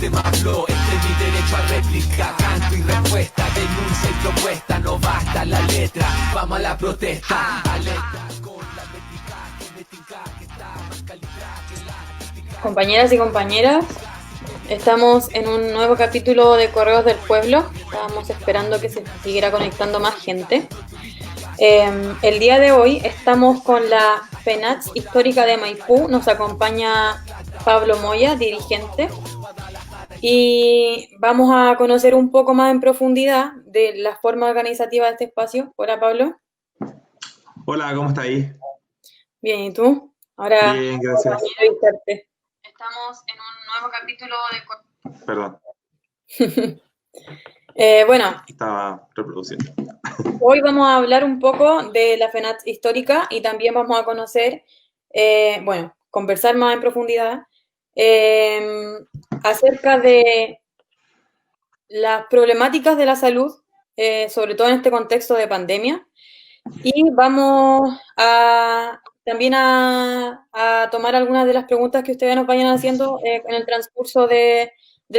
sistema habló, este es mi derecho a réplica. Canto y respuesta, denuncia y propuesta. No basta la letra, vamos a la protesta. Alerta con la métrica, que está más calibrada que la... Compañeras y compañeras, estamos en un nuevo capítulo de Correos del Pueblo. Estábamos esperando que se siguiera conectando más gente. El día de hoy estamos con la FENATS Histórica de Maipú. Nos acompaña Pablo Moya, dirigente. Y vamos a conocer un poco más en profundidad de la forma organizativa de este espacio. Hola, Pablo. Hola, ¿cómo está ahí? Bien, ¿y tú? Ahora, bien, gracias. Estamos en un nuevo capítulo de... Perdón. Bueno, estaba reproduciendo. Hoy vamos a hablar un poco de la FENATS histórica y también vamos a conocer, conversar más en profundidad acerca de las problemáticas de la salud, sobre todo en este contexto de pandemia. Y vamos también a tomar algunas de las preguntas que ustedes nos vayan haciendo en el transcurso del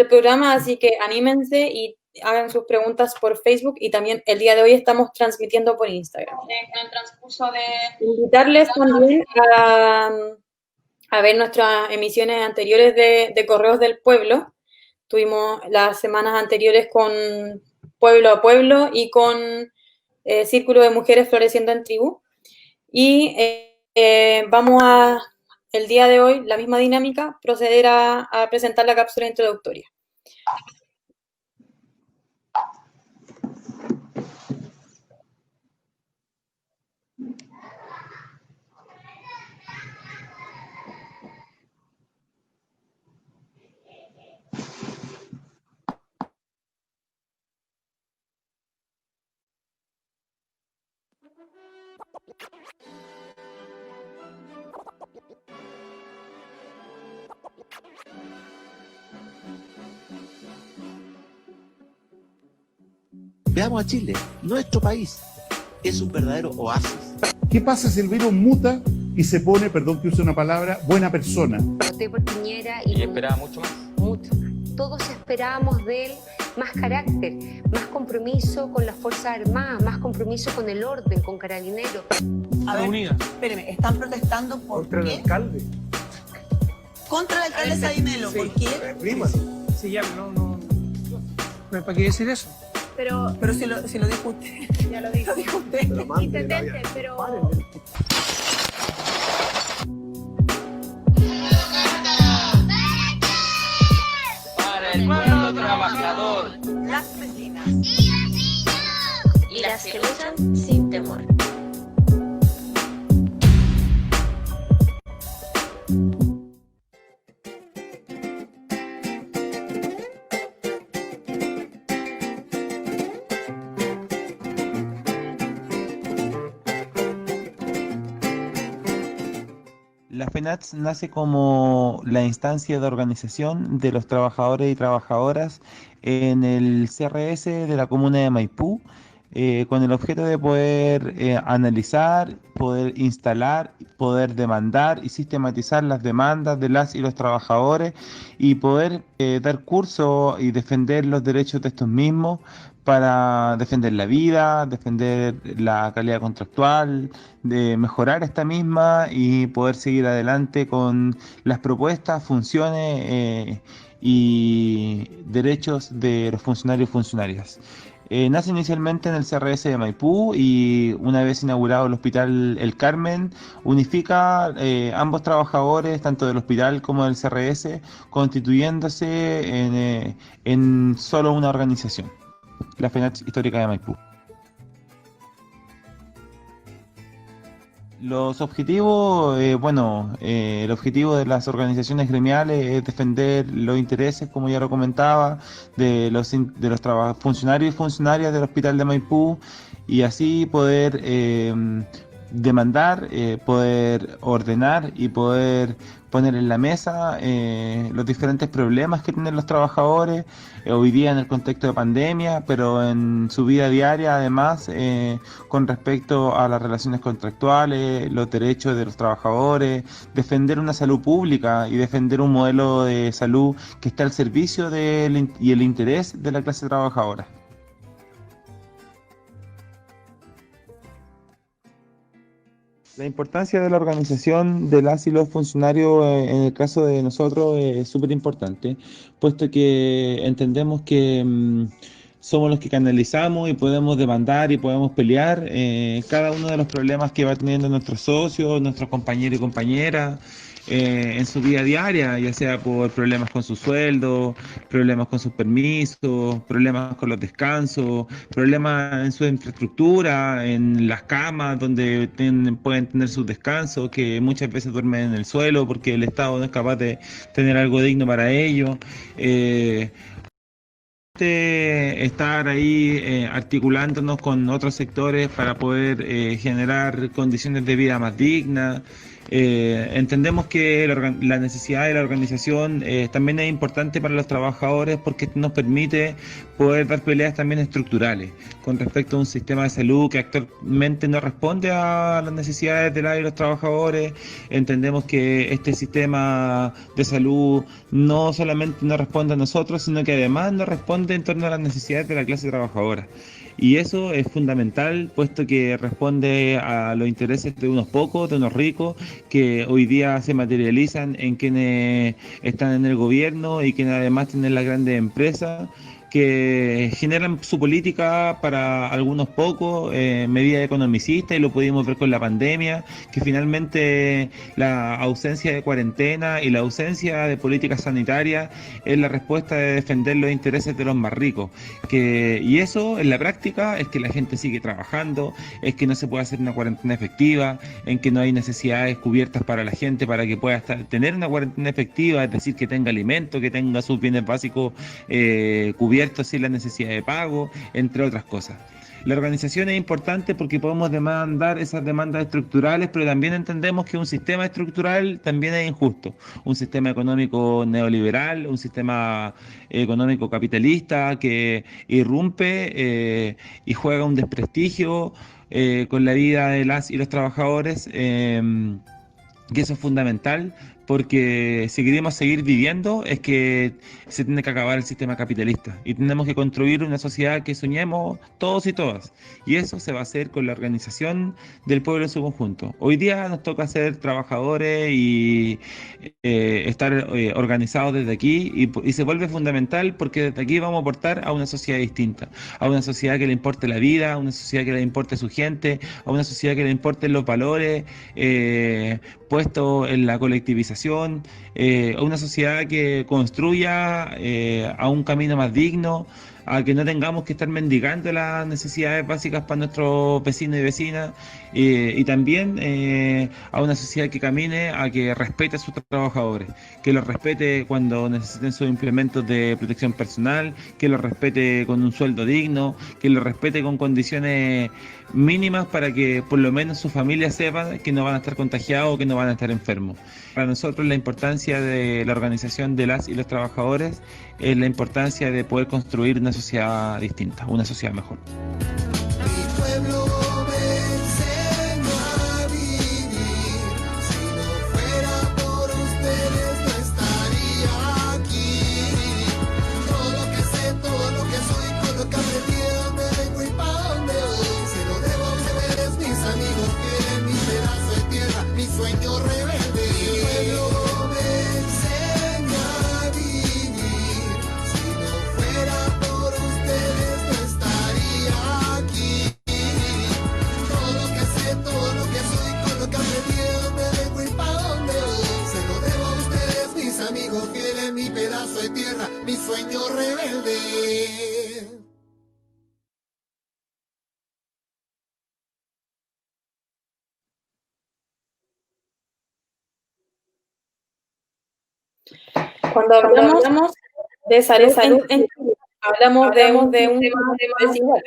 programa, así que anímense y hagan sus preguntas por Facebook, y también el día de hoy estamos transmitiendo por Instagram. En el transcurso de... Invitarles también a ver nuestras emisiones anteriores de Correos del Pueblo. Tuvimos las semanas anteriores con Pueblo a Pueblo y con Círculo de Mujeres Floreciendo en Tribu. Y vamos a, el día de hoy, la misma dinámica, proceder a presentar la cápsula introductoria. Veamos a Chile, nuestro país es un verdadero oasis. ¿Qué pasa si el virus muta y se pone, perdón que use una palabra, buena persona? Voté por Piñera y esperaba mucho más. Mucho más. Todos esperábamos de él más carácter, más compromiso con las Fuerzas Armadas, más compromiso con el orden, con Carabineros. A ver, espéreme, ¿están protestando contra qué? El alcalde. Contra el alcalde Sadimelo, sí, ¿por qué? Sí, ya, no hay para qué decir eso. Pero si lo dijo usted. Ya lo dijo. Lo dijo usted. Intendente, pero... Para el pueblo trabajador. Las vecinas. Y las que luchan sin temor. La FENATS nace como la instancia de organización de los trabajadores y trabajadoras en el CRS de la comuna de Maipú, con el objeto de poder analizar, poder instalar, poder demandar y sistematizar las demandas de las y los trabajadores y poder dar curso y defender los derechos de estos mismos, para defender la vida, defender la calidad contractual, de mejorar esta misma y poder seguir adelante con las propuestas, funciones y derechos de los funcionarios y funcionarias. Nace inicialmente en el CRS de Maipú y una vez inaugurado el Hospital El Carmen, unifica ambos trabajadores, tanto del hospital como del CRS, constituyéndose en solo una organización, la FENATS Histórica de Maipú. Los objetivos, el objetivo de las organizaciones gremiales es defender los intereses, como ya lo comentaba, de los funcionarios y funcionarias del Hospital de Maipú, y así poder demandar, poder ordenar y poder poner en la mesa los diferentes problemas que tienen los trabajadores hoy día en el contexto de pandemia, pero en su vida diaria además con respecto a las relaciones contractuales, los derechos de los trabajadores, defender una salud pública y defender un modelo de salud que esté al servicio y el interés de la clase trabajadora. La importancia de la organización de las y los funcionarios en el caso de nosotros es súper importante, puesto que entendemos que somos los que canalizamos y podemos demandar y podemos pelear cada uno de los problemas que va teniendo nuestros socios, nuestros compañeros y compañeras en su vida diaria, ya sea por problemas con su sueldo, problemas con sus permisos, problemas con los descansos, problemas en su infraestructura, en las camas donde pueden tener sus descansos, que muchas veces duermen en el suelo porque el Estado no es capaz de tener algo digno para ellos. Estar ahí articulándonos con otros sectores para poder generar condiciones de vida más dignas. Entendemos que la necesidad de la organización también es importante para los trabajadores porque nos permite poder dar peleas también estructurales con respecto a un sistema de salud que actualmente no responde a las necesidades de los trabajadores. Entendemos que este sistema de salud no solamente no responde a nosotros, sino que además no responde en torno a las necesidades de la clase trabajadora. Y eso es fundamental, puesto que responde a los intereses de unos pocos, de unos ricos, que hoy día se materializan en quienes están en el gobierno y quienes además tienen las grandes empresas, que generan su política para algunos pocos, medidas economicistas, y lo pudimos ver con la pandemia, que finalmente la ausencia de cuarentena y la ausencia de políticas sanitarias es la respuesta de defender los intereses de los más ricos. Y eso en la práctica es que la gente sigue trabajando, es que no se puede hacer una cuarentena efectiva, en que no hay necesidades cubiertas para la gente para que pueda tener una cuarentena efectiva, es decir, que tenga alimento, que tenga sus bienes básicos cubiertos sin la necesidad de pago, entre otras cosas. La organización es importante porque podemos demandar esas demandas estructurales, pero también entendemos que un sistema estructural también es injusto. Un sistema económico neoliberal, un sistema económico capitalista que irrumpe y juega un desprestigio con la vida de las y los trabajadores, y eso es fundamental. Porque si queremos seguir viviendo es que se tiene que acabar el sistema capitalista y tenemos que construir una sociedad que soñemos todos y todas, y eso se va a hacer con la organización del pueblo en su conjunto. Hoy día nos toca ser trabajadores y estar organizados desde aquí, y se vuelve fundamental porque desde aquí vamos a aportar a una sociedad distinta, a una sociedad que le importe la vida, a una sociedad que le importe su gente, a una sociedad que le importen los valores puestos en la colectivización, a una sociedad que construya a un camino más digno, a que no tengamos que estar mendigando las necesidades básicas para nuestros vecinos y vecinas, y también a una sociedad que camine a que respete a sus trabajadores, que los respete cuando necesiten sus implementos de protección personal, que los respete con un sueldo digno, que los respete con condiciones mínimas para que por lo menos su familia sepa que no van a estar contagiados o que no van a estar enfermos. Para nosotros la importancia de la organización de las y los trabajadores es la importancia de poder construir una sociedad distinta, una sociedad mejor. Mi pueblo me enseñó a vivir. Si no fuera por ustedes no estaría aquí. Todo lo que sé, todo lo que soy, con lo que aprendí, de dónde vengo y pa' dónde voy, se lo debo a ustedes, mis amigos, que mi pedazo de tierra, mi sueño rebelde. Mi pueblo me enseñó a vivir. Si no fuera por ustedes no estaría aquí. Todo lo que sé, todo lo que soy, con lo que aprendí, de dónde vengo y pa' dónde voy, se lo debo a ustedes, mis amigos fieles, mi pedazo de tierra, mi sueño rebelde. Cuando hablamos de salud hablamos de un tema desigual,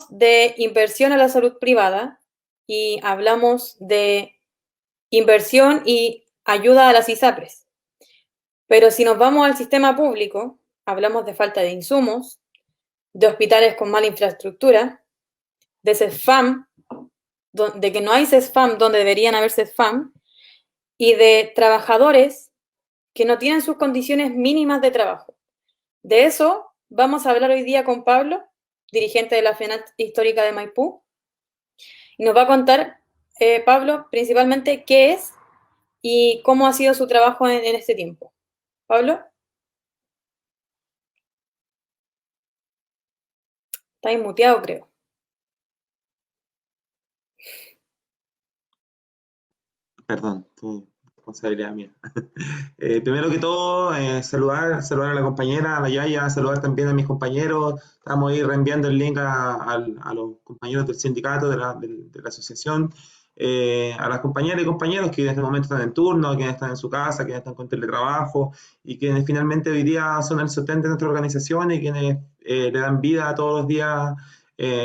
de inversión a la salud privada y hablamos de inversión y ayuda a las ISAPRES. Pero si nos vamos al sistema público, hablamos de falta de insumos, de hospitales con mala infraestructura, de CESFAM, de que no hay CESFAM donde deberían haber CESFAM, y de trabajadores que no tienen sus condiciones mínimas de trabajo. De eso vamos a hablar hoy día con Pablo, dirigente de la FENATS Histórica de Maipú, y nos va a contar, Pablo, principalmente qué es y cómo ha sido su trabajo en este tiempo. Pablo. Está inmuteado, creo. Perdón, responsabilidad mía. Primero que todo, saludar a la compañera, a la Yaya, saludar también a mis compañeros. Estamos ahí reenviando el link a los compañeros del sindicato, de la asociación, a las compañeras y compañeros que en este momento están en turno, quienes están en su casa, quienes están con teletrabajo y quienes finalmente hoy día son el sostén de nuestra organización y quienes le dan vida a todos los días,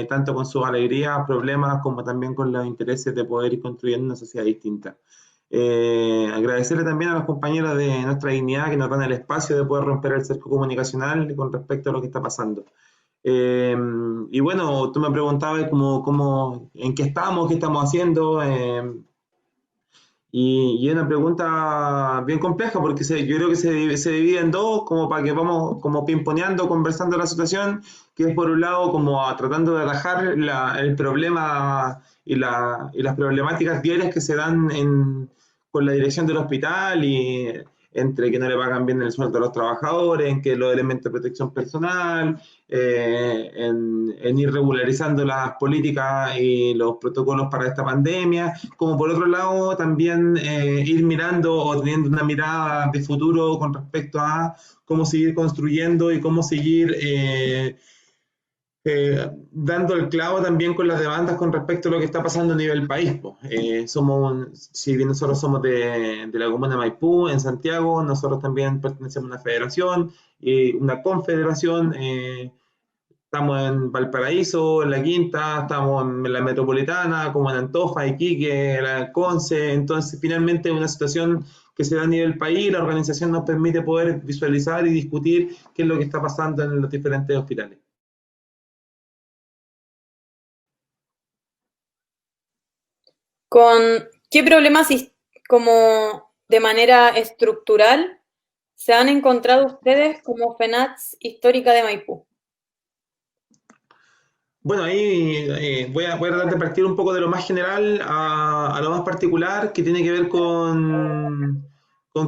tanto con sus alegrías, problemas, como también con los intereses de poder ir construyendo una sociedad distinta. Agradecerle también a los compañeros de Nuestra Dignidad que nos dan el espacio de poder romper el cerco comunicacional con respecto a lo que está pasando. Y bueno, tú me preguntabas en qué estamos haciendo, y es una pregunta bien compleja porque yo creo que se divide en dos, como para que vamos como pimponeando, conversando la situación, que es por un lado como tratando de atajar el problema y las problemáticas diarias que se dan con la dirección del hospital y entre que no le pagan bien el sueldo a los trabajadores, en que los elementos de protección personal, en ir regularizando las políticas y los protocolos para esta pandemia, como por otro lado también ir mirando o teniendo una mirada de futuro con respecto a cómo seguir construyendo y cómo seguir dando el clavo también con las demandas con respecto a lo que está pasando a nivel país. Si bien nosotros somos de la comuna de Maipú, en Santiago, nosotros también pertenecemos a una federación y una confederación. Estamos en Valparaíso, en La Quinta, estamos en la Metropolitana, como en Antofa, Iquique, la Conce. Entonces, finalmente, es una situación que se da a nivel país. La organización nos permite poder visualizar y discutir qué es lo que está pasando en los diferentes hospitales. ¿Con qué problemas como de manera estructural se han encontrado ustedes como FENATS Histórica de Maipú? Bueno, ahí voy a tratar de partir un poco de lo más general a lo más particular, que tiene que ver con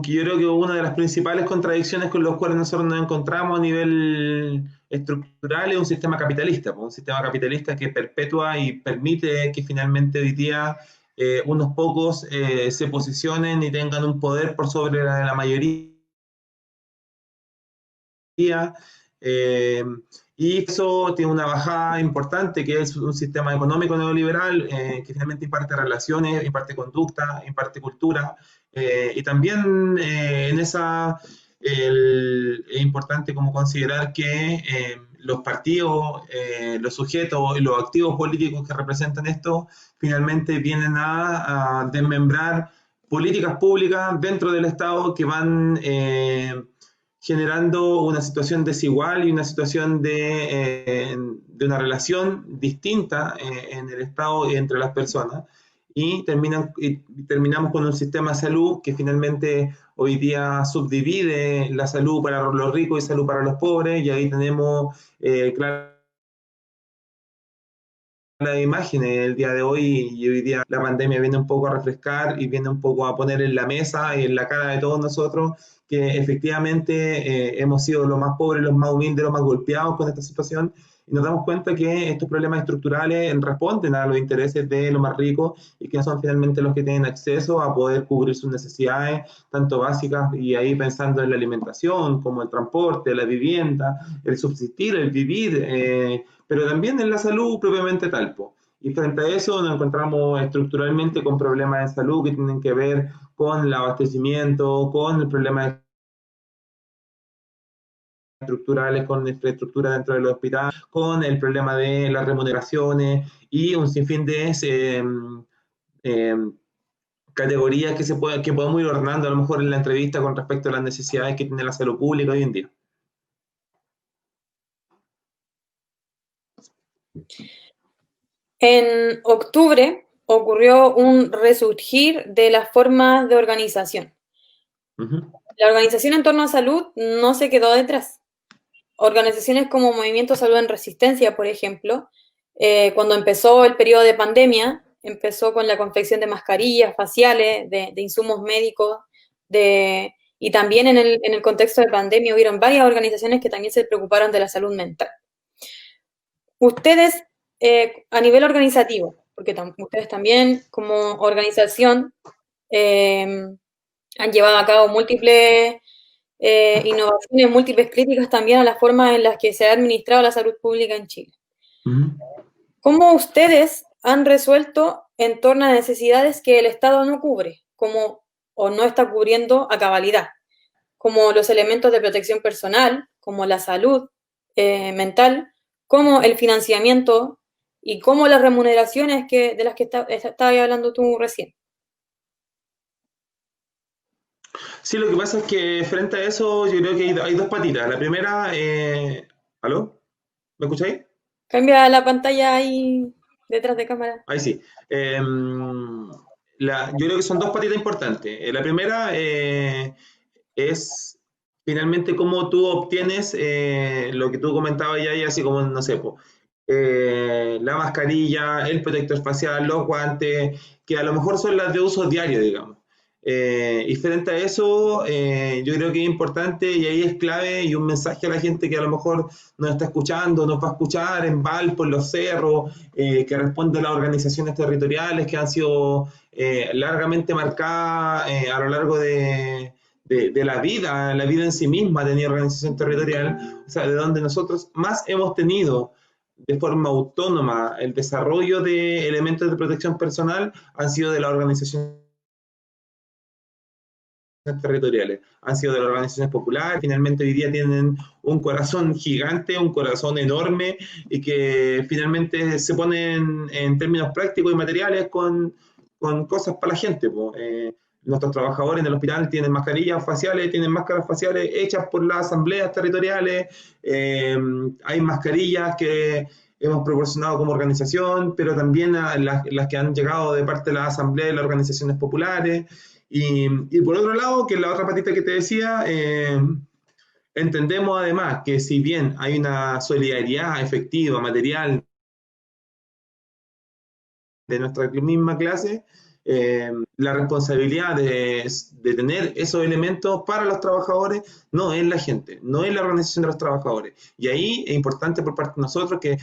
que yo creo que una de las principales contradicciones con las cuales nosotros nos encontramos a nivel estructural es un sistema capitalista que perpetúa y permite que finalmente hoy día unos pocos se posicionen y tengan un poder por sobre la mayoría. Y eso tiene una bajada importante, que es un sistema económico neoliberal que finalmente imparte relaciones, imparte conducta, imparte cultura, y también en esa es importante como considerar que los partidos, los sujetos y los activos políticos que representan esto finalmente vienen a desmembrar políticas públicas dentro del Estado que van generando una situación desigual y una situación de una relación distinta en el Estado y entre las personas. Y terminamos con un sistema de salud que finalmente hoy día subdivide la salud para los ricos y salud para los pobres, y ahí tenemos claro las imágenes el día de hoy, y hoy día la pandemia viene un poco a refrescar y viene un poco a poner en la mesa y en la cara de todos nosotros que efectivamente hemos sido los más pobres, los más humildes, los más golpeados con esta situación, y nos damos cuenta que estos problemas estructurales responden a los intereses de los más ricos y que son finalmente los que tienen acceso a poder cubrir sus necesidades, tanto básicas, y ahí pensando en la alimentación, como el transporte, la vivienda, el subsistir, el vivir, pero también en la salud propiamente tal. Y frente a eso nos encontramos estructuralmente con problemas de salud que tienen que ver con el abastecimiento, con el problema de estructurales, con infraestructura dentro del hospital, con el problema de las remuneraciones y un sinfín de categorías que podemos ir ordenando a lo mejor en la entrevista con respecto a las necesidades que tiene la salud pública hoy en día. En octubre ocurrió un resurgir de las formas de organización. La organización en torno a salud no se quedó detrás. Organizaciones como Movimiento Salud en Resistencia, por ejemplo, cuando empezó el periodo de pandemia, empezó con la confección de mascarillas faciales, de insumos médicos, y también en el contexto de pandemia hubieron varias organizaciones que también se preocuparon de la salud mental. Ustedes, a nivel organizativo, porque ustedes también como organización han llevado a cabo múltiples innovaciones, múltiples críticas también a las formas en las que se ha administrado la salud pública en Chile. ¿Cómo ustedes han resuelto en torno a necesidades que el Estado no cubre, o no está cubriendo a cabalidad, como los elementos de protección personal, como la salud mental, como el financiamiento y como las remuneraciones de las que estabas hablando tú recién? Sí, lo que pasa es que frente a eso yo creo que hay dos patitas. La primera, ¿aló? ¿Me escucháis? Cambia la pantalla ahí detrás de cámara. Ahí sí. Yo creo que son dos patitas importantes. La primera es finalmente cómo tú obtienes lo que tú comentabas ya, y así como, no sé, la mascarilla, el protector facial, los guantes, que a lo mejor son las de uso diario, digamos. Y frente a eso, yo creo que es importante y ahí es clave y un mensaje a la gente que a lo mejor nos está escuchando, nos va a escuchar en Valpo, en los cerros, que responde a las organizaciones territoriales que han sido largamente marcadas a lo largo de la vida en sí misma ha tenido organización territorial, o sea, de donde nosotros más hemos tenido de forma autónoma el desarrollo de elementos de protección personal han sido de la organización territoriales, han sido de las organizaciones populares, finalmente hoy día tienen un corazón gigante, un corazón enorme y que finalmente se ponen en términos prácticos y materiales con cosas para la gente. Nuestros trabajadores en el hospital tienen mascarillas faciales, tienen máscaras faciales hechas por las asambleas territoriales, hay mascarillas que hemos proporcionado como organización, pero también a las que han llegado de parte de las asambleas y las organizaciones populares. Y por otro lado, que es la otra patita que te decía, entendemos además que si bien hay una solidaridad efectiva, material de nuestra misma clase, la responsabilidad de tener esos elementos para los trabajadores no es la gente, no es la organización de los trabajadores. Y ahí es importante por parte de nosotros que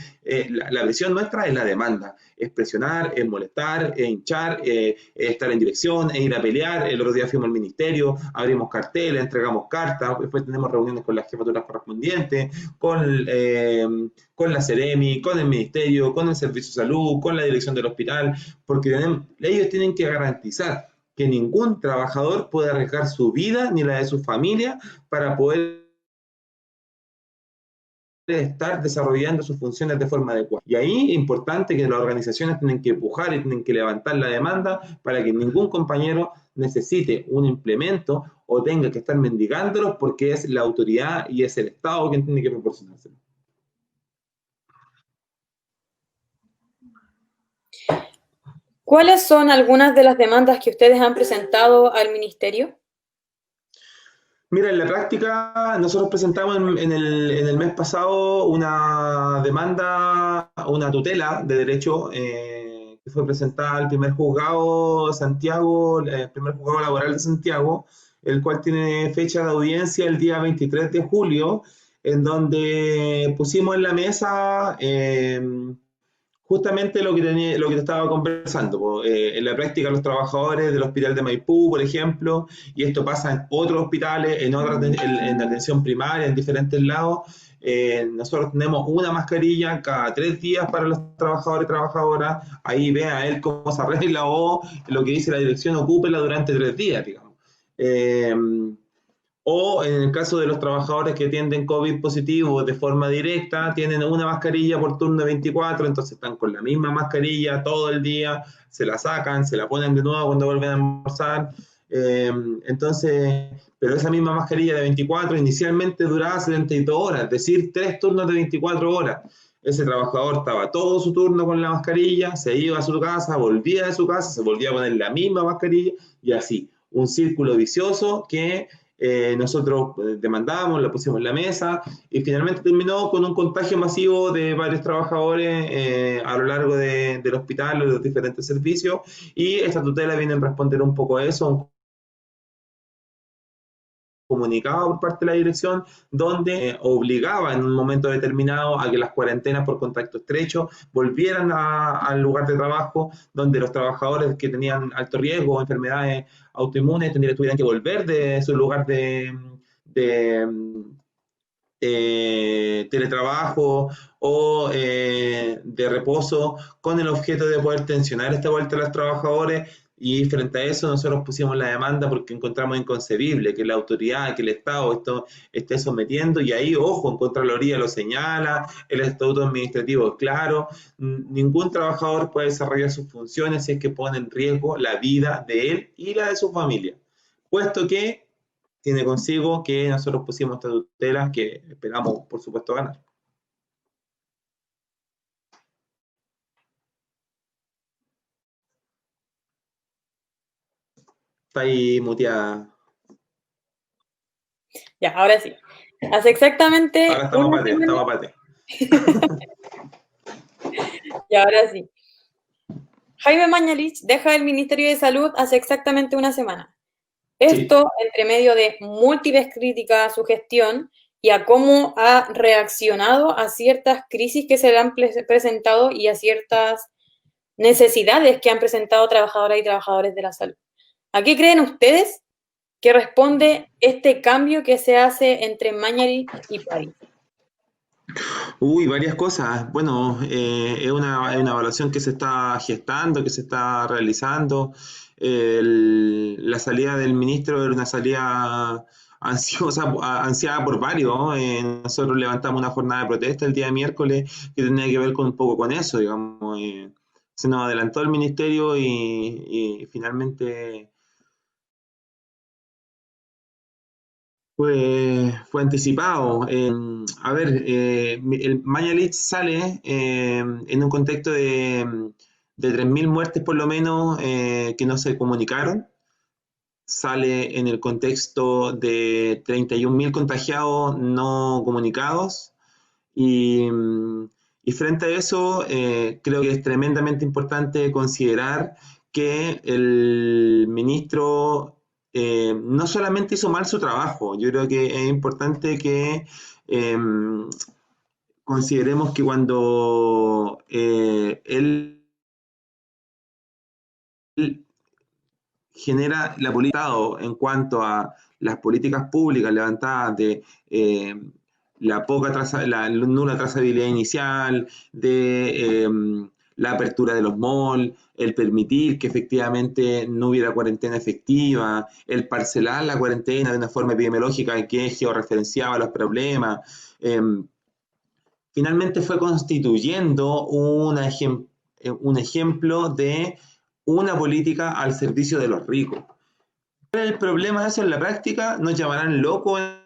la presión nuestra es la demanda, es presionar, es molestar, es hinchar, es estar en dirección, es ir a pelear. El otro día fuimos al ministerio, abrimos carteles, entregamos cartas, después tenemos reuniones con las jefaturas correspondientes, con la Seremi, con el ministerio, con el servicio de salud, con la dirección del hospital, porque ellos tienen que garantizar que ningún trabajador pueda arriesgar su vida ni la de su familia para poder estar desarrollando sus funciones de forma adecuada. Y ahí es importante que las organizaciones tienen que empujar y tienen que levantar la demanda para que ningún compañero necesite un implemento o tenga que estar mendigándolos porque es la autoridad y es el Estado quien tiene que proporcionárselo. ¿Cuáles son algunas de las demandas que ustedes han presentado al ministerio? Mira, en la práctica nosotros presentamos en el mes pasado una demanda, una tutela de derecho que fue presentada al primer juzgado de Santiago, el primer juzgado laboral de Santiago, el cual tiene fecha de audiencia el día 23 de julio, en donde pusimos en la mesa justamente lo que te estaba conversando. En la práctica los trabajadores del hospital de Maipú, por ejemplo, y esto pasa en otros hospitales, en la atención primaria, en diferentes lados, nosotros tenemos una mascarilla cada 3 días para los trabajadores y trabajadoras. Ahí vea él cómo se arregla o lo que dice la dirección, ocúpela durante 3 días, digamos. O en el caso de los trabajadores que atienden COVID positivo de forma directa, tienen una mascarilla por turno de 24, entonces están con la misma mascarilla todo el día, se la sacan, se la ponen de nuevo cuando vuelven a almorzar. Entonces, pero esa misma mascarilla de 24 inicialmente duraba 72 horas, es decir, 3 turnos de 24 horas. Ese trabajador estaba todo su turno con la mascarilla, se iba a su casa, volvía de su casa, se volvía a poner la misma mascarilla y así, un círculo vicioso que nosotros demandamos, lo pusimos en la mesa y finalmente terminó con un contagio masivo de varios trabajadores a lo largo del hospital o de los diferentes servicios, y esta tutela viene a responder un poco a eso, un comunicado por parte de la dirección donde obligaba en un momento determinado a que las cuarentenas por contacto estrecho volvieran al lugar de trabajo, donde los trabajadores que tenían alto riesgo o enfermedades autoinmunes tuvieran que volver de su lugar de teletrabajo o de reposo, con el objeto de poder tensionar esta vuelta a los trabajadores. Y frente a eso nosotros pusimos la demanda porque encontramos inconcebible que la autoridad, que el Estado esto esté sometiendo, y ahí, ojo, en Contraloría lo señala, el estatuto administrativo es claro, ningún trabajador puede desarrollar sus funciones si es que pone en riesgo la vida de él y la de su familia, puesto que tiene consigo que nosotros pusimos esta tutela que esperamos, por supuesto, ganar. Está ahí muteada. Ya, ahora sí. Hace exactamente... Ahora estamos pate. Y ahora sí. Jaime Mañalich deja el Ministerio de Salud hace exactamente una semana. Esto entre medio de múltiples críticas a su gestión y a cómo ha reaccionado a ciertas crisis que se le han presentado y a ciertas necesidades que han presentado trabajadoras y trabajadores de la salud. ¿A qué creen ustedes que responde este cambio que se hace entre Mañalich y París? Uy, varias cosas. Bueno, es una evaluación que se está gestando, que se está realizando. La salida del ministro era una salida ansiada por varios, ¿no? Nosotros levantamos una jornada de protesta el día miércoles que tenía que ver un poco con eso, digamos. Se nos adelantó el ministerio y finalmente fue anticipado. A ver, el Mañalich sale en un contexto de 3.000 muertes por lo menos que no se comunicaron. Sale en el contexto de 31.000 contagiados no comunicados. Y frente a eso, creo que es tremendamente importante considerar que el ministro no solamente hizo mal su trabajo, yo creo que es importante que consideremos que cuando él genera la política en cuanto a las políticas públicas levantadas de la nula trazabilidad inicial, de la apertura de los malls, el permitir que efectivamente no hubiera cuarentena efectiva, el parcelar la cuarentena de una forma epidemiológica que georreferenciaba los problemas, finalmente fue constituyendo un ejemplo de una política al servicio de los ricos. El problema de eso en la práctica, nos llamarán locos en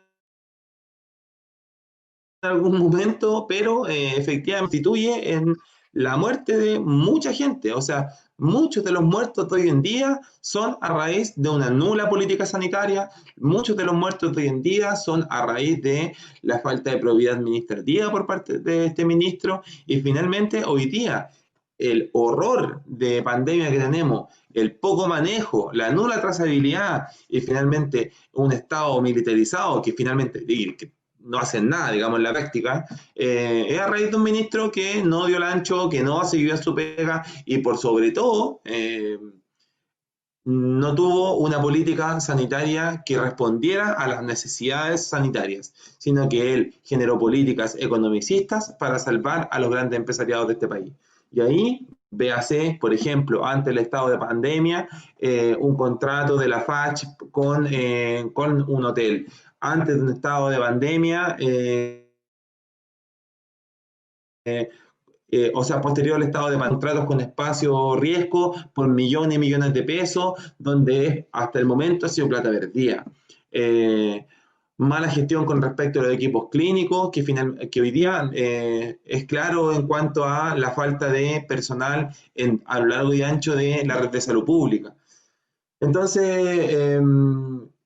algún momento, pero efectivamente constituye en la muerte de mucha gente. O sea, muchos de los muertos de hoy en día son a raíz de una nula política sanitaria, muchos de los muertos de hoy en día son a raíz de la falta de probidad administrativa por parte de este ministro, y finalmente hoy día el horror de pandemia que tenemos, el poco manejo, la nula trazabilidad y finalmente un Estado militarizado que finalmente que no hacen nada, digamos, en la práctica, es a raíz de un ministro que no dio el ancho, que no siguió a su pega y por sobre todo no tuvo una política sanitaria que respondiera a las necesidades sanitarias, sino que él generó políticas economicistas para salvar a los grandes empresariados de este país. Y ahí Véase, por ejemplo, ante el estado de pandemia, un contrato de la FACH con un hotel. Antes de un estado de pandemia, o sea, posterior al estado de contratos con espacio riesgo por millones y millones de pesos, donde hasta el momento ha sido plata perdida. Mala gestión con respecto a los equipos clínicos, que hoy día es claro en cuanto a la falta de personal a lo largo y ancho de la red de salud pública. Entonces,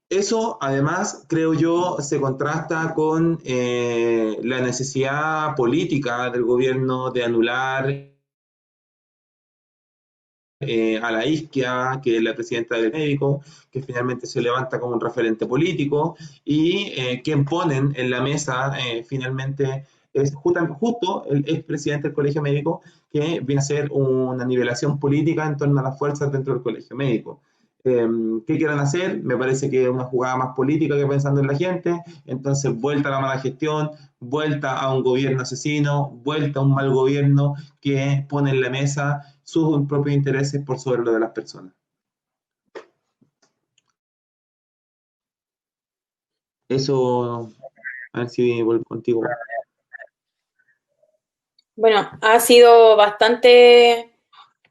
eso además, creo yo, se contrasta con la necesidad política del gobierno de anular a la Isquia, que es la presidenta del médico, que finalmente se levanta como un referente político, y quien ponen en la mesa finalmente es justo el expresidente del Colegio Médico, que viene a ser una nivelación política en torno a las fuerzas dentro del Colegio Médico. ¿Qué quieran hacer? Me parece que es una jugada más política que pensando en la gente. Entonces, vuelta a la mala gestión, vuelta a un gobierno asesino, vuelta a un mal gobierno que pone en la mesa sus propios intereses por sobre lo de las personas. Eso, a ver si vuelvo contigo. Bueno, ha sido bastante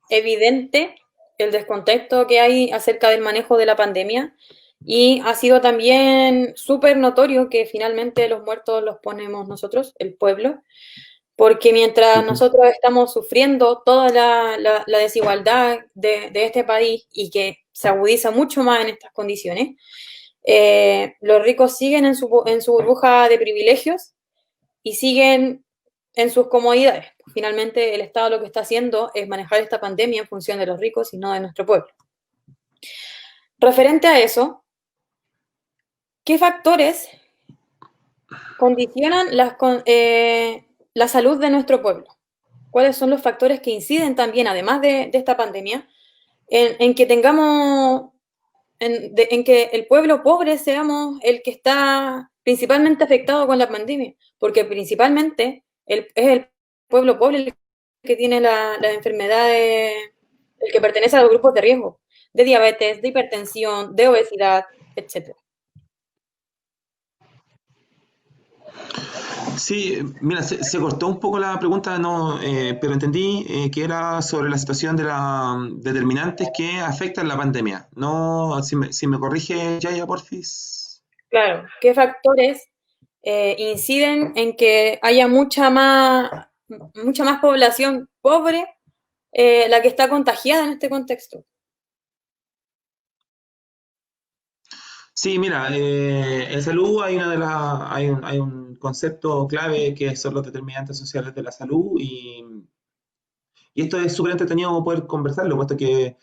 evidente el descontexto que hay acerca del manejo de la pandemia y ha sido también súper notorio que finalmente los muertos los ponemos nosotros, el pueblo, porque mientras nosotros estamos sufriendo toda la desigualdad de este país y que se agudiza mucho más en estas condiciones, los ricos siguen en su burbuja de privilegios y siguen en sus comodidades. Finalmente, el Estado lo que está haciendo es manejar esta pandemia en función de los ricos y no de nuestro pueblo. Referente a eso, ¿qué factores condicionan la salud de nuestro pueblo? ¿Cuáles son los factores que inciden también, además de esta pandemia, en que tengamos, en que el pueblo pobre seamos el que está principalmente afectado con la pandemia? Porque principalmente es el pueblo pobre el que tiene las enfermedades, el que pertenece a los grupos de riesgo, de diabetes, de hipertensión, de obesidad, etc. Sí, mira, se cortó un poco la pregunta, no, pero entendí que era sobre la situación de las determinantes que afectan la pandemia. No, si me corrige, Yaya, porfis. Claro, ¿qué factores inciden en que haya mucha más población pobre la que está contagiada en este contexto? Sí, mira, en salud hay un concepto clave que son los determinantes sociales de la salud y esto es súper entretenido poder conversarlo, puesto que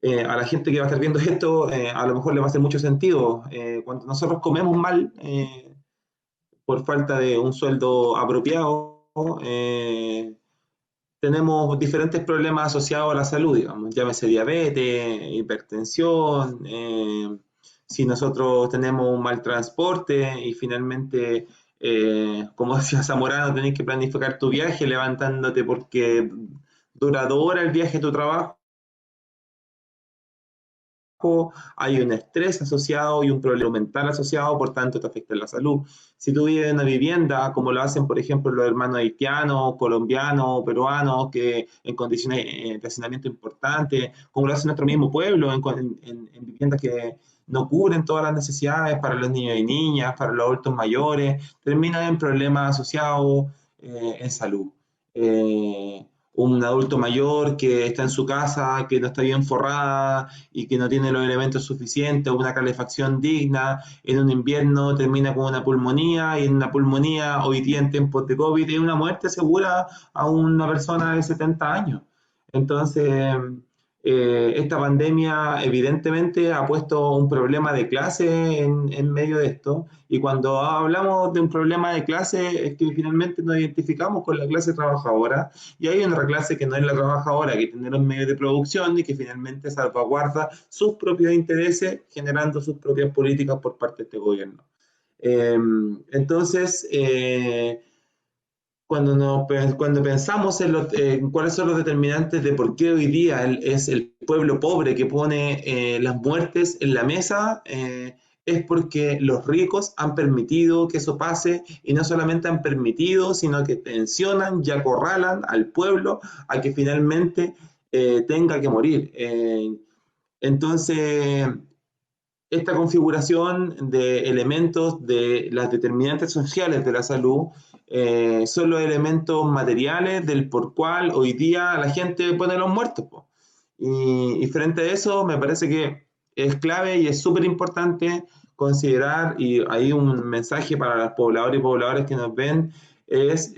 a la gente que va a estar viendo esto a lo mejor le va a hacer mucho sentido. Cuando nosotros comemos mal por falta de un sueldo apropiado, tenemos diferentes problemas asociados a la salud, digamos, llámese diabetes, hipertensión, si nosotros tenemos un mal transporte y finalmente, como decía Zamorano, tenés que planificar tu viaje levantándote porque dura 2 horas el viaje a tu trabajo, hay un estrés asociado y un problema mental asociado, por tanto te afecta la salud. Si tú vives en una vivienda, como lo hacen, por ejemplo, los hermanos haitianos, colombianos, peruanos, que en condiciones de hacinamiento importantes, como lo hace nuestro mismo pueblo, en viviendas que no cubren todas las necesidades para los niños y niñas, para los adultos mayores, terminan en problemas asociados en salud. Un adulto mayor que está en su casa, que no está bien forrada y que no tiene los elementos suficientes, una calefacción digna, en un invierno termina con una pulmonía y en una pulmonía hoy día en tiempos de COVID es una muerte segura a una persona de 70 años. Entonces, esta pandemia evidentemente ha puesto un problema de clase en medio de esto y cuando hablamos de un problema de clase es que finalmente nos identificamos con la clase trabajadora y hay otra clase que no es la trabajadora, que tiene los medios de producción y que finalmente salvaguarda sus propios intereses generando sus propias políticas por parte de este gobierno. Entonces, cuando pensamos en cuáles son los determinantes de por qué hoy día es el pueblo pobre que pone las muertes en la mesa, es porque los ricos han permitido que eso pase, y no solamente han permitido, sino que tensionan y acorralan al pueblo a que finalmente tenga que morir. Entonces, esta configuración de elementos de las determinantes sociales de la salud son los elementos materiales del por cual hoy día la gente pone los muertos, po. Y frente a eso me parece que es clave y es súper importante considerar, y hay un mensaje para los pobladores y pobladoras que nos ven, es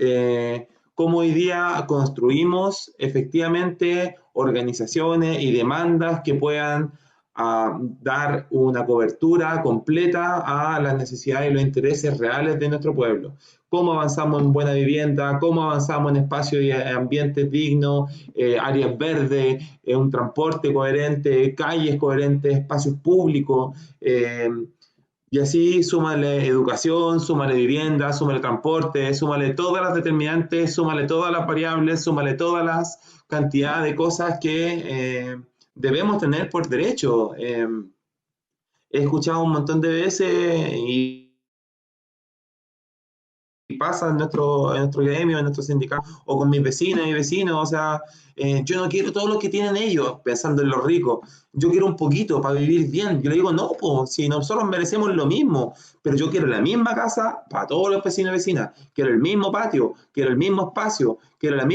cómo hoy día construimos efectivamente organizaciones y demandas que puedan dar una cobertura completa a las necesidades y los intereses reales de nuestro pueblo. Cómo avanzamos en buena vivienda, cómo avanzamos en espacios y ambientes dignos, áreas verdes, un transporte coherente, calles coherentes, espacios públicos, y así súmale educación, súmale vivienda, súmale transporte, súmale todas las determinantes, súmale todas las variables, súmale todas las cantidades de cosas que debemos tener por derecho. He escuchado un montón de veces y pasa en nuestro gremio, en nuestro sindicato, o con mis vecinas y vecinos, o sea, yo no quiero todo lo que tienen ellos, pensando en los ricos, yo quiero un poquito para vivir bien. Yo le digo, no, pues, si nosotros merecemos lo mismo, pero yo quiero la misma casa para todos los vecinos y vecinas, quiero el mismo patio, quiero el mismo espacio, quiero el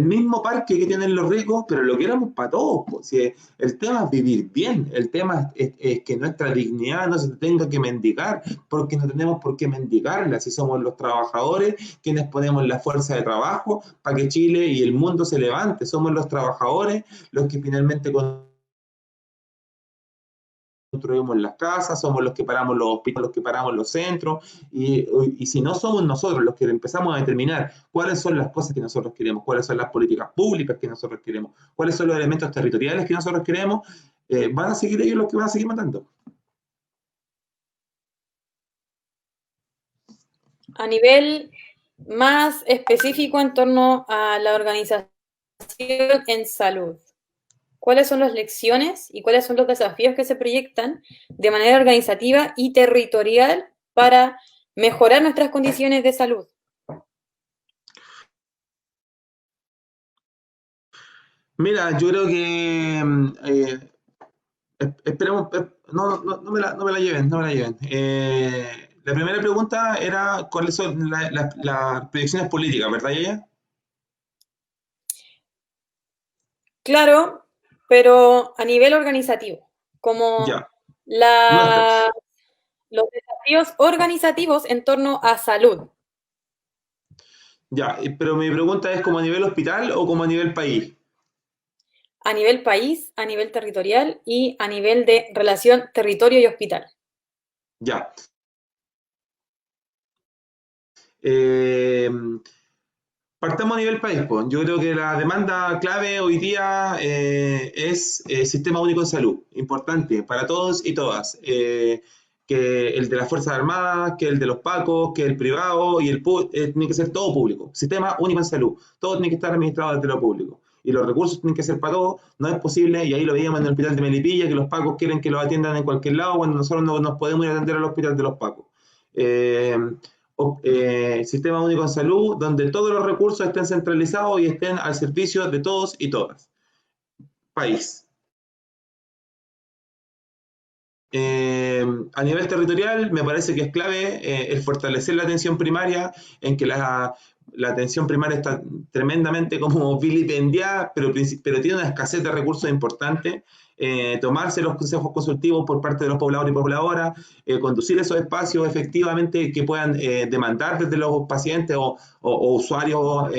mismo parque que tienen los ricos, pero lo queremos para todos, pues. Si el tema es vivir bien, el tema es que nuestra dignidad no se tenga que mendigar, porque no tenemos por qué mendigarla, si somos los trabajadores quienes ponemos la fuerza de trabajo para que Chile y el mundo se levante. Somos los trabajadores los que finalmente construimos las casas, somos los que paramos los hospitales, los que paramos los centros, y si no somos nosotros los que empezamos a determinar cuáles son las cosas que nosotros queremos, cuáles son las políticas públicas que nosotros queremos, cuáles son los elementos territoriales que nosotros queremos, van a seguir ellos los que van a seguir matando. A nivel más específico en torno a la organización en salud, ¿cuáles son las lecciones y cuáles son los desafíos que se proyectan de manera organizativa y territorial para mejorar nuestras condiciones de salud? Mira, yo creo que esperemos, no me la lleven, no me la lleven. La primera pregunta era cuáles son las proyecciones políticas, ¿verdad, Yaya? Claro, pero a nivel organizativo, como Ya. los desafíos organizativos en torno a salud. Ya, pero mi pregunta es ¿como a nivel hospital o como a nivel país? A nivel país, a nivel territorial y a nivel de relación territorio y hospital. Ya. Partamos a nivel país, pues. Yo creo que la demanda clave hoy día es Sistema Único de Salud, importante para todos y todas. Que el de las Fuerzas Armadas, que el de los Pacos, que el privado y el tiene que ser todo público. Sistema Único de Salud, todo tiene que estar administrado desde lo público. Y los recursos tienen que ser para todos, no es posible, y ahí lo veíamos en el hospital de Melipilla, que los Pacos quieren que los atiendan en cualquier lado cuando nosotros no nos podemos ir a atender al hospital de los Pacos. Sistema Único de Salud, donde todos los recursos estén centralizados y estén al servicio de todos y todas. País. A nivel territorial, me parece que es clave el fortalecer la atención primaria, en que la atención primaria está tremendamente como vilipendiada, pero tiene una escasez de recursos importante. Tomarse los consejos consultivos por parte de los pobladores y pobladoras, conducir esos espacios efectivamente que puedan demandar desde los pacientes o usuarios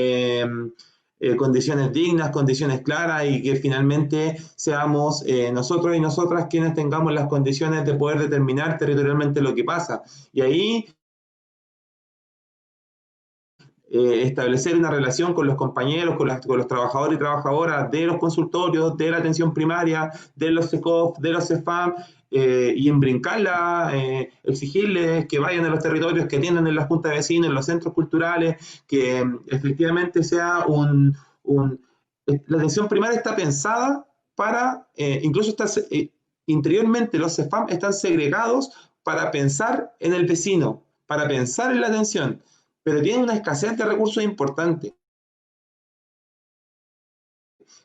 condiciones dignas, condiciones claras, y que finalmente seamos nosotros y nosotras quienes tengamos las condiciones de poder determinar territorialmente lo que pasa. Y ahí establecer una relación con los compañeros, con los trabajadores y trabajadoras de los consultorios, de la atención primaria, de los CECOF, de los CEFAM, y embrincarla, exigirles que vayan a los territorios, que atiendan en las juntas de vecinos, en los centros culturales, que efectivamente sea la atención primaria está pensada para, incluso está, interiormente los CEFAM están segregados para pensar en el vecino, para pensar en la atención, pero tienen una escasez de recursos importante.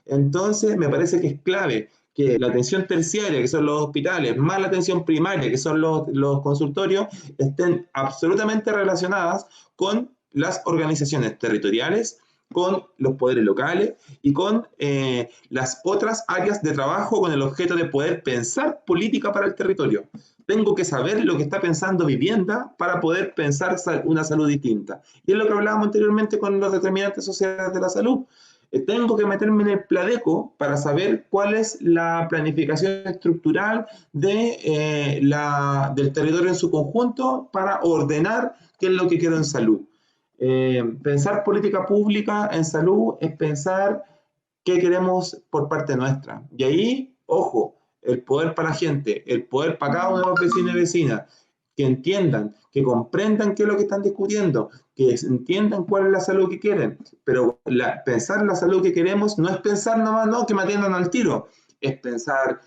Entonces, me parece que es clave que la atención terciaria, que son los hospitales, más la atención primaria, que son los consultorios, estén absolutamente relacionadas con las organizaciones territoriales, con los poderes locales y con las otras áreas de trabajo con el objeto de poder pensar política para el territorio. Tengo que saber lo que está pensando vivienda para poder pensar una salud distinta. Y es lo que hablábamos anteriormente con los determinantes sociales de la salud. Tengo que meterme en el Pladeco para saber cuál es la planificación estructural del territorio en su conjunto para ordenar qué es lo que quiero en salud. Pensar política pública en salud es pensar qué queremos por parte nuestra. Y ahí, ojo, el poder para la gente, el poder para cada uno de los vecinos y vecinas, que entiendan, que comprendan qué es lo que están discutiendo, que entiendan cuál es la salud que quieren, pero pensar la salud que queremos no es pensar nomás, no, que me atiendan al tiro, es pensar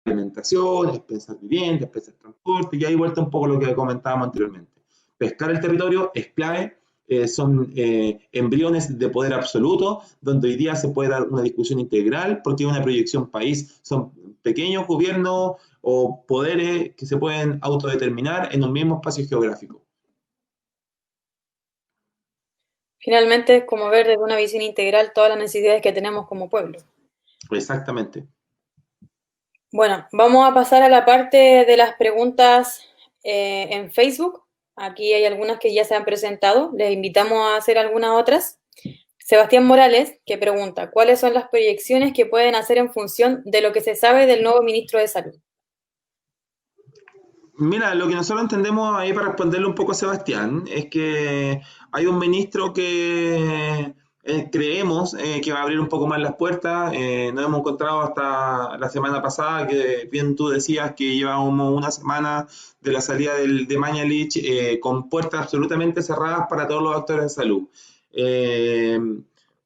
alimentación, es pensar vivienda, es pensar transporte, y ahí vuelta un poco lo que comentábamos anteriormente. Pescar el territorio es clave, son embriones de poder absoluto, donde hoy día se puede dar una discusión integral, porque hay una proyección país, son pequeños gobiernos o poderes que se pueden autodeterminar en un mismo espacio geográfico. Finalmente es como ver desde una visión integral todas las necesidades que tenemos como pueblo. Exactamente. Bueno, vamos a pasar a la parte de las preguntas en Facebook. Aquí hay algunas que ya se han presentado. Les invitamos a hacer algunas otras. Sebastián Morales, que pregunta, ¿cuáles son las proyecciones que pueden hacer en función de lo que se sabe del nuevo ministro de Salud? Mira, lo que nosotros entendemos ahí para responderle un poco a Sebastián es que hay un ministro que creemos que va a abrir un poco más las puertas. Nos hemos encontrado hasta la semana pasada, que bien tú decías que llevábamos una semana de la salida de Mañalich con puertas absolutamente cerradas para todos los actores de salud.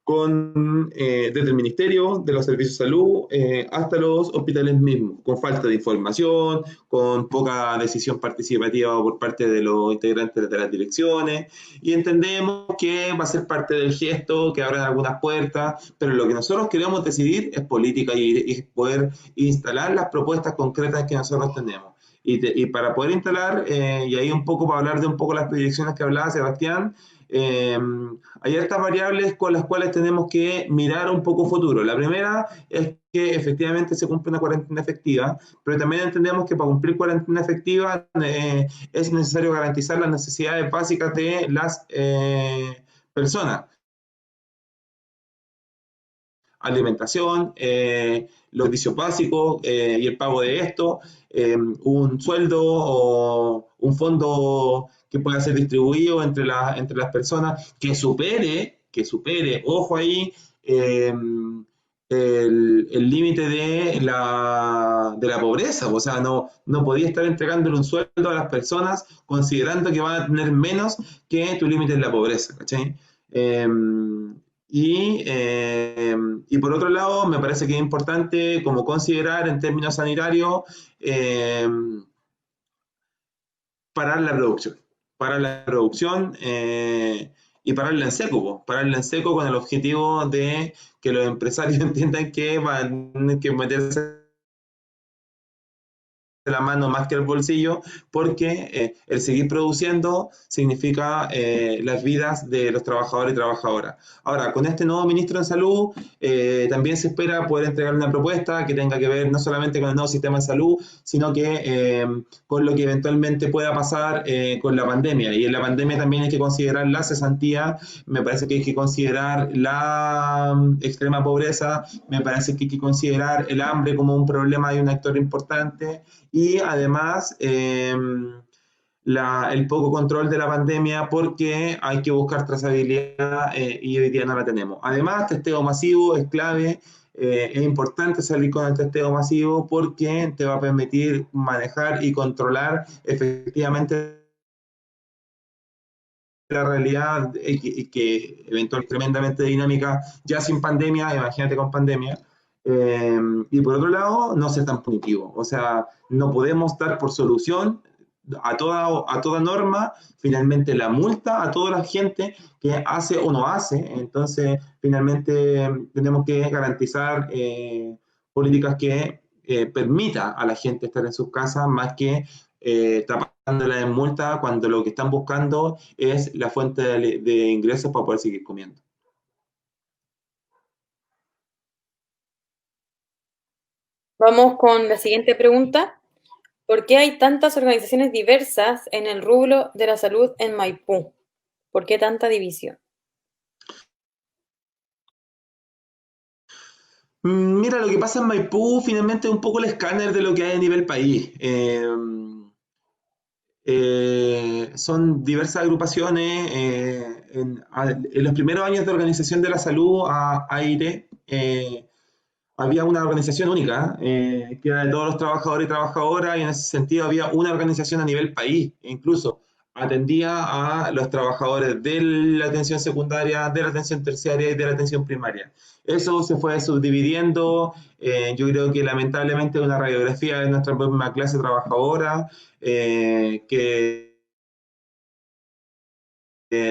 Desde el Ministerio, de los Servicios de Salud, hasta los hospitales mismos, con falta de información, con poca decisión participativa por parte de los integrantes de las direcciones, y entendemos que va a ser parte del gesto, que abran algunas puertas, pero lo que nosotros queremos decidir es política y poder instalar las propuestas concretas que nosotros tenemos. Y para poder instalar, y ahí un poco para hablar de un poco las proyecciones que hablaba Sebastián, hay estas variables con las cuales tenemos que mirar un poco futuro. La primera es que efectivamente se cumple una cuarentena efectiva, pero también entendemos que para cumplir cuarentena efectiva es necesario garantizar las necesidades básicas de las personas. Alimentación, los servicios básicos y el pago de esto, un sueldo o un fondo que pueda ser distribuido entre las personas, que supere, ojo ahí, el límite de la pobreza. O sea, no podía estar entregándole un sueldo a las personas considerando que van a tener menos que tu límite en la pobreza, ¿cachai? Y por otro lado, me parece que es importante como considerar en términos sanitarios parar la producción y pararla en seco con el objetivo de que los empresarios entiendan que van a tener que meterse la mano más que el bolsillo, porque el seguir produciendo significa las vidas de los trabajadores y trabajadoras. Ahora, con este nuevo ministro de Salud, también se espera poder entregar una propuesta que tenga que ver no solamente con el nuevo sistema de salud, sino que con lo que eventualmente pueda pasar con la pandemia. Y en la pandemia también hay que considerar la cesantía, me parece que hay que considerar la extrema pobreza, me parece que hay que considerar el hambre como un problema y un actor importante. Y además el poco control de la pandemia porque hay que buscar trazabilidad y hoy día no la tenemos. Además, testeo masivo es clave, es importante salir con el testeo masivo porque te va a permitir manejar y controlar efectivamente la realidad que eventualmente es tremendamente dinámica, ya sin pandemia, imagínate con pandemia. Y por otro lado, no ser tan punitivo. O sea, no podemos dar por solución a toda norma, finalmente la multa a toda la gente que hace o no hace. Entonces, finalmente tenemos que garantizar políticas que permitan a la gente estar en sus casas más que tapándola en multa cuando lo que están buscando es la fuente de ingresos para poder seguir comiendo. Vamos con la siguiente pregunta. ¿Por qué hay tantas organizaciones diversas en el rubro de la salud en Maipú? ¿Por qué tanta división? Mira, lo que pasa en Maipú finalmente es un poco el escáner de lo que hay a nivel país. Son diversas agrupaciones. En los primeros años de organización de la salud, AIRE, había una organización única, que era de todos los trabajadores y trabajadoras, y en ese sentido había una organización a nivel país, e incluso atendía a los trabajadores de la atención secundaria, de la atención terciaria y de la atención primaria. Eso se fue subdividiendo, yo creo que lamentablemente es una radiografía de nuestra misma clase trabajadora, que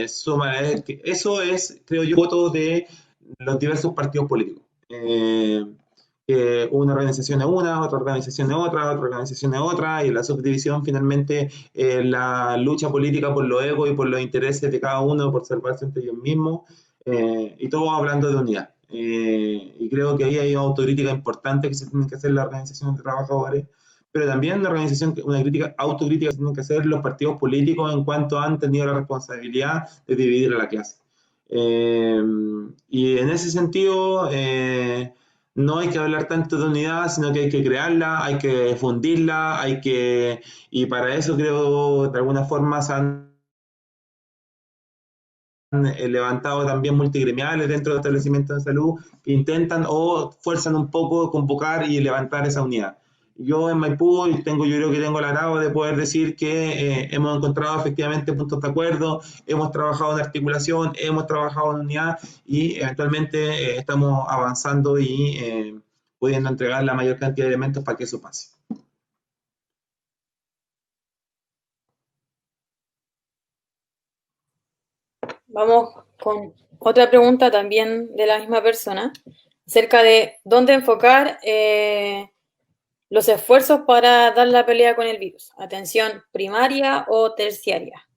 suma, eso es, creo yo, voto de los diversos partidos políticos. Que una organización es una, otra organización es otra organización es otra, y la subdivisión finalmente la lucha política por los egos y por los intereses de cada uno, por salvarse entre ellos mismos, y todos hablando de unidad. Y creo que ahí hay una autocrítica importante que se tienen que hacer las organizaciones de trabajadores, pero también una crítica, autocrítica que tienen que hacer los partidos políticos en cuanto han tenido la responsabilidad de dividir a la clase. Y en ese sentido, no hay que hablar tanto de unidad, sino que hay que crearla, hay que fundirla, y para eso creo de alguna forma se han levantado también multigremiales dentro de establecimientos de salud que intentan o fuerzan un poco convocar y levantar esa unidad. Yo en Maipú yo creo que tengo el agrado de poder decir que hemos encontrado efectivamente puntos de acuerdo, hemos trabajado en articulación, hemos trabajado en unidad y eventualmente estamos avanzando y pudiendo entregar la mayor cantidad de elementos para que eso pase. Vamos con otra pregunta también de la misma persona, acerca de dónde enfocar los esfuerzos para dar la pelea con el virus. ¿Atención primaria o terciaria?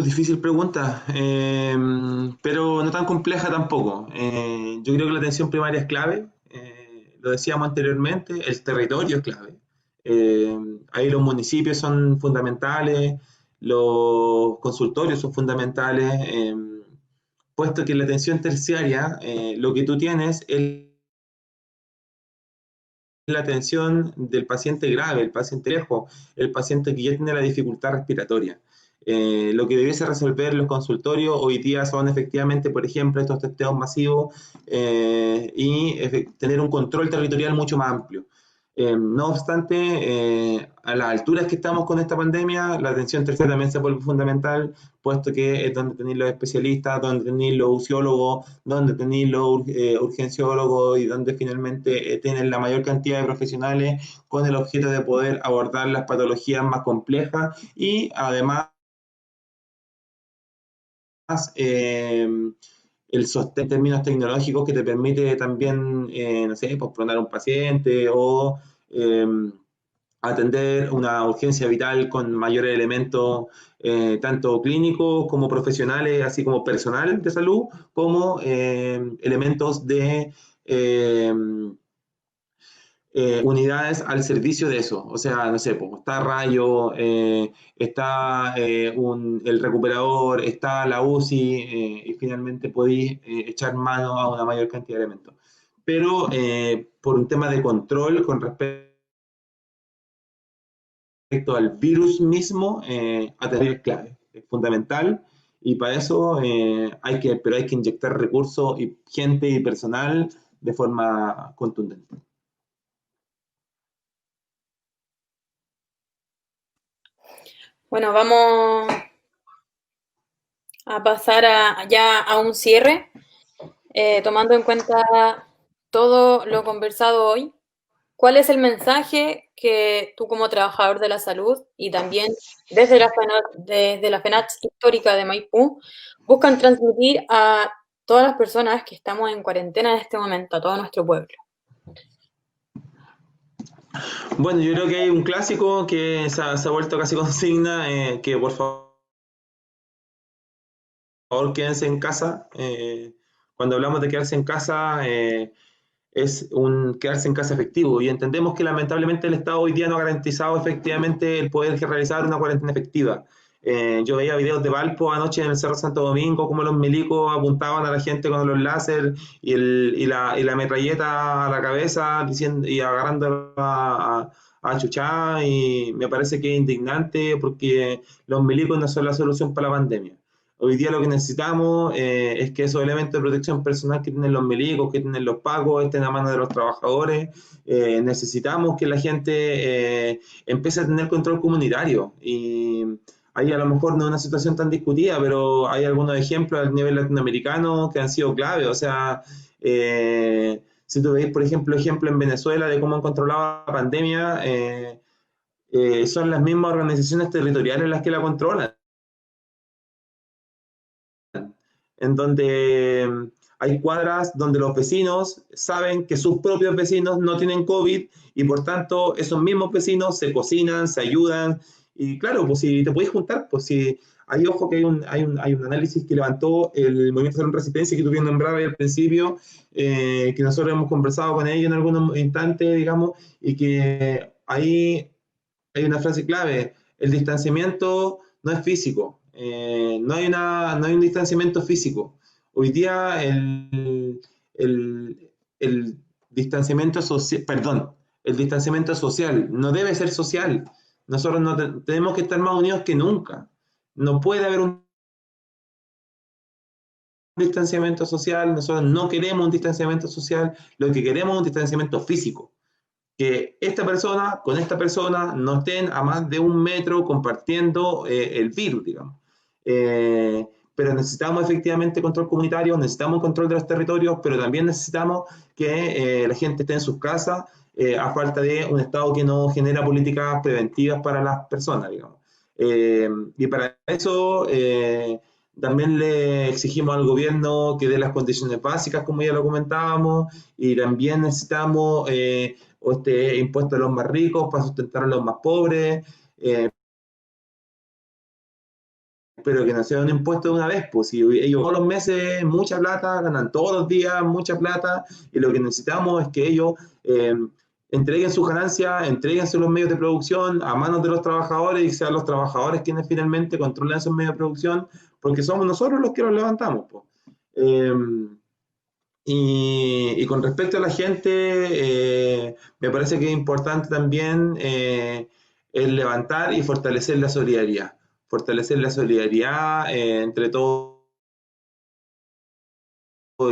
Difícil pregunta, pero no tan compleja tampoco. Yo creo que la atención primaria es clave, lo decíamos anteriormente, el territorio es clave. Ahí los municipios son fundamentales, los consultorios son fundamentales, puesto que en la atención terciaria lo que tú tienes es la atención del paciente grave, el paciente viejo, el paciente que ya tiene la dificultad respiratoria. Lo que debiese resolver los consultorios hoy día son efectivamente, por ejemplo, estos testeos masivos y tener un control territorial mucho más amplio. No obstante, a las alturas que estamos con esta pandemia, la atención terciaria también se vuelve fundamental, puesto que es donde tenéis los especialistas, donde tenéis los usiólogos, donde tenéis los urgenciólogos y donde finalmente tienen la mayor cantidad de profesionales con el objeto de poder abordar las patologías más complejas y además el sostén en términos tecnológicos que te permite también, no sé, posponer a un paciente o atender una urgencia vital con mayores elementos, tanto clínicos como profesionales, así como personal de salud, como elementos de unidades al servicio de eso. O sea, no sé, pues, está rayo, está el recuperador, está la UCI, y finalmente podéis echar mano a una mayor cantidad de elementos. pero por un tema de control con respecto al virus mismo, atender es clave, es fundamental, y para eso hay que inyectar recursos y gente y personal de forma contundente. Bueno, vamos a pasar ya a un cierre, tomando en cuenta todo lo conversado hoy. ¿Cuál es el mensaje que tú como trabajador de la salud y también desde la FENATS histórica de Maipú buscan transmitir a todas las personas que estamos en cuarentena en este momento, a todo nuestro pueblo? Bueno, yo creo que hay un clásico que se ha vuelto casi consigna, que por favor quédense en casa. Cuando hablamos de quedarse en casa, es un quedarse en casa efectivo, y entendemos que lamentablemente el Estado hoy día no ha garantizado efectivamente el poder realizar una cuarentena efectiva. Yo veía videos de Valpo anoche en el Cerro Santo Domingo, como los milicos apuntaban a la gente con los láser y la metralleta a la cabeza diciendo, y agarrando a chuchá, y me parece que es indignante porque los milicos no son la solución para la pandemia. Hoy día lo que necesitamos es que esos elementos de protección personal que tienen los milicos, que tienen los pagos, estén a mano de los trabajadores. Necesitamos que la gente empiece a tener control comunitario. Y ahí a lo mejor no es una situación tan discutida, pero hay algunos ejemplos a nivel latinoamericano que han sido clave. O sea, si tú veis, por ejemplo, en Venezuela de cómo han controlado la pandemia, son las mismas organizaciones territoriales las que la controlan, en donde hay cuadras donde los vecinos saben que sus propios vecinos no tienen COVID, y por tanto esos mismos vecinos se cocinan, se ayudan, y claro, pues si te podéis juntar, pues si hay, ojo que hay un análisis que levantó el Movimiento de Resistencia que tú bien nombrabas al principio, que nosotros hemos conversado con ellos en algunos instantes, digamos, y que ahí hay una frase clave: el distanciamiento no es físico. No hay un distanciamiento físico. Hoy día el distanciamiento social, perdón, el distanciamiento social no debe ser social. Nosotros tenemos que estar más unidos que nunca. No puede haber un distanciamiento social. Nosotros no queremos un distanciamiento social. Lo que queremos es un distanciamiento físico. Que esta persona con esta persona no estén a más de 1 metro compartiendo el virus, digamos. Pero necesitamos efectivamente control comunitario, necesitamos control de los territorios, pero también necesitamos que la gente esté en sus casas, a falta de un Estado que no genera políticas preventivas para las personas, digamos. Y para eso también le exigimos al gobierno que dé las condiciones básicas, como ya lo comentábamos, y también necesitamos este impuesto a los más ricos para sustentar a los más pobres, pero que no sea un impuesto de una vez, pues si ellos todos los meses mucha plata, ganan todos los días mucha plata, y lo que necesitamos es que ellos entreguen sus ganancias, entreguen los medios de producción a manos de los trabajadores, y sean los trabajadores quienes finalmente controlen esos medios de producción, porque somos nosotros los que los levantamos, pues. Y con respecto a la gente, me parece que es importante también el levantar y fortalecer la solidaridad. Fortalecer la solidaridad entre todos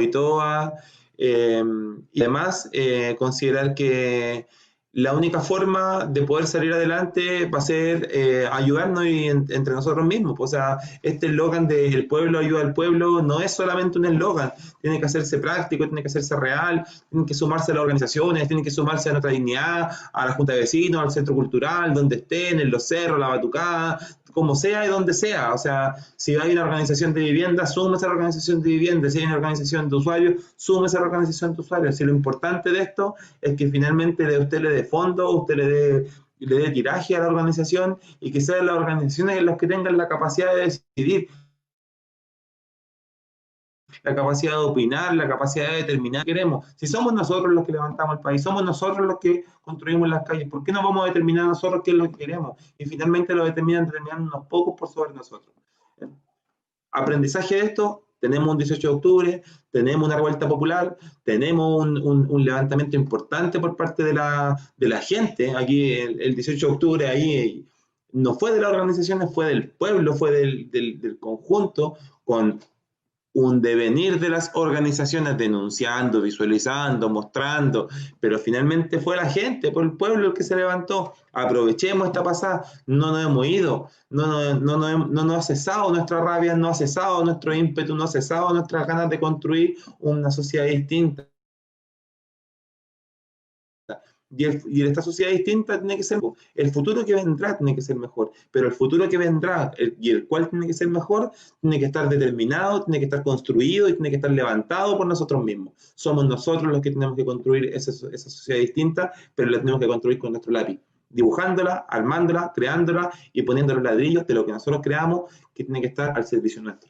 y todas, y además considerar que la única forma de poder salir adelante va a ser ayudarnos entre nosotros mismos. O sea, este eslogan de el pueblo ayuda al pueblo no es solamente un eslogan, tiene que hacerse práctico, tiene que hacerse real, tienen que sumarse a las organizaciones, tienen que sumarse a Nuestra Dignidad, a la Junta de Vecinos, al Centro Cultural, donde estén, en los cerros, la batucada, como sea y donde sea. O sea, si hay una organización de vivienda, súmese a la organización de vivienda. Si hay una organización de usuarios, súmese a la organización de usuarios. Si lo importante de esto es que finalmente usted le dé fondo, usted le dé tiraje a la organización, y que sean las organizaciones las que tengan la capacidad de decidir, la capacidad de opinar, la capacidad de determinar qué queremos. Si somos nosotros los que levantamos el país, somos nosotros los que construimos las calles, ¿por qué no vamos a determinar nosotros qué es lo que queremos? Y finalmente lo determinan unos pocos por sobre nosotros. Aprendizaje de esto: Tenemos un 18 de octubre, tenemos una revuelta popular, tenemos un levantamiento importante por parte de la gente. Aquí el 18 de octubre ahí no fue de las organizaciones, fue del pueblo, fue del conjunto, con un devenir de las organizaciones denunciando, visualizando, mostrando, pero finalmente fue la gente, fue el pueblo el que se levantó. Aprovechemos esta pasada, no nos hemos ido, no nos ha cesado nuestra rabia, no ha cesado nuestro ímpetu, no ha cesado nuestras ganas de construir una sociedad distinta. Y esta sociedad distinta tiene que ser, el futuro que vendrá tiene que ser mejor, pero el futuro que vendrá y el cual tiene que ser mejor, tiene que estar determinado, tiene que estar construido y tiene que estar levantado por nosotros mismos. Somos nosotros los que tenemos que construir esa sociedad distinta, pero la tenemos que construir con nuestro lápiz, dibujándola, armándola, creándola y poniendo los ladrillos de lo que nosotros creamos, que tiene que estar al servicio nuestro.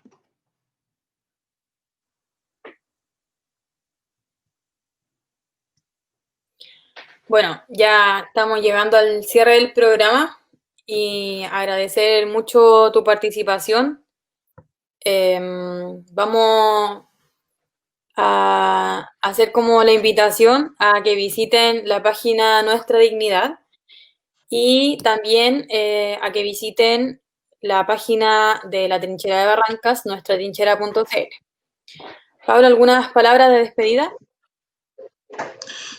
Bueno, ya estamos llegando al cierre del programa y agradecer mucho tu participación. Vamos a hacer como la invitación a que visiten la página Nuestra Dignidad y también a que visiten la página de la Trinchera de Barrancas, nuestratrinchera.cl. Pablo, ¿algunas palabras de despedida?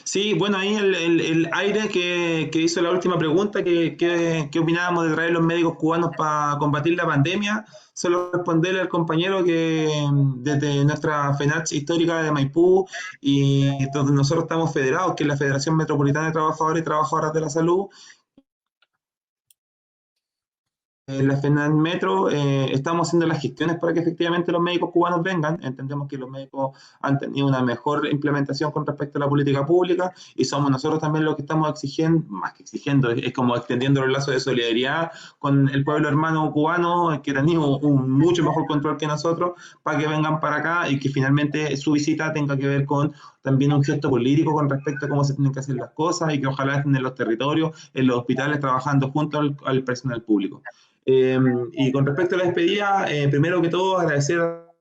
Sí, bueno, ahí el Aire que hizo la última pregunta, ¿qué opinábamos de traer los médicos cubanos para combatir la pandemia? Solo responderle al compañero que desde nuestra FENACH histórica de Maipú y donde nosotros estamos federados, que es la Federación Metropolitana de Trabajadores y Trabajadoras de la Salud, la FENACH Metro, estamos haciendo las gestiones para que efectivamente los médicos cubanos vengan. Entendemos que los médicos han tenido una mejor implementación con respecto a la política pública y somos nosotros también los que estamos exigiendo, más que exigiendo, es como extendiendo los lazos de solidaridad con el pueblo hermano cubano que ha tenido un mucho mejor control que nosotros para que vengan para acá y que finalmente su visita tenga que ver con también un gesto político con respecto a cómo se tienen que hacer las cosas y que ojalá estén en los territorios, en los hospitales, trabajando junto al personal público. Y con respecto a la despedida, primero que todo agradecer a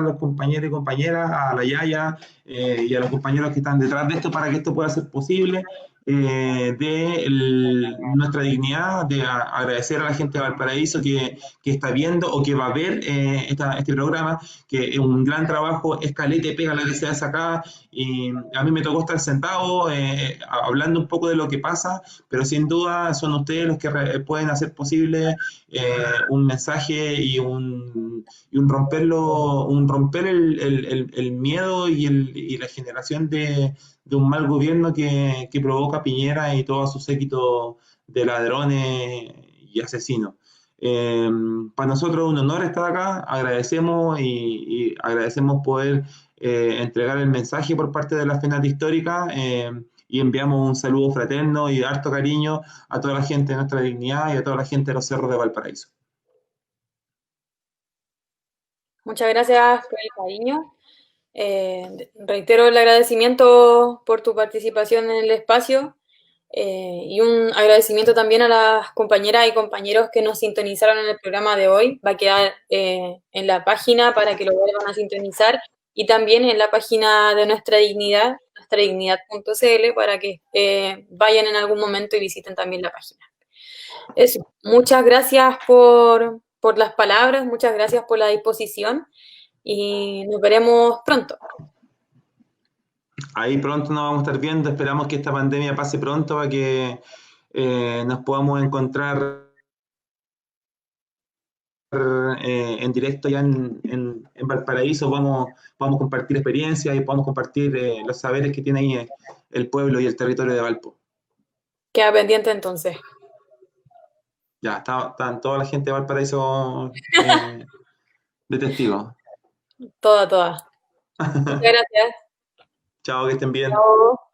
los compañeros y compañeras, a la Yaya y a los compañeros que están detrás de esto para que esto pueda ser posible, nuestra dignidad, de agradecer a la gente de Valparaíso que está viendo o que va a ver este programa, que es un gran trabajo, escalete, pega la que se hace acá, y a mí me tocó estar sentado hablando un poco de lo que pasa, pero sin duda son ustedes los que pueden hacer posible un mensaje y un romper el miedo y la generación de un mal gobierno que provoca Piñera y todo su séquito de ladrones y asesinos. Para nosotros es un honor estar acá, agradecemos y agradecemos poder entregar el mensaje por parte de la FENACH histórica y enviamos un saludo fraterno y de harto cariño a toda la gente de Nuestra Dignidad y a toda la gente de los cerros de Valparaíso. Muchas gracias por el cariño. Reitero el agradecimiento por tu participación en el espacio y un agradecimiento también a las compañeras y compañeros que nos sintonizaron en el programa de hoy. Va a quedar en la página para que lo vuelvan a sintonizar y también en la página de Nuestra Dignidad, nuestradignidad.cl, para que vayan en algún momento y visiten también la página. Eso. Muchas gracias por las palabras, muchas gracias por la disposición y nos veremos pronto. Ahí pronto nos vamos a estar viendo, esperamos que esta pandemia pase pronto para que nos podamos encontrar en directo ya en Valparaíso, vamos a compartir experiencias y podamos compartir los saberes que tiene ahí el pueblo y el territorio de Valpo. Queda pendiente entonces. Ya, están toda la gente de Valparaíso de testigos. Toda. Muchas gracias. Chao, que estén bien. Chao.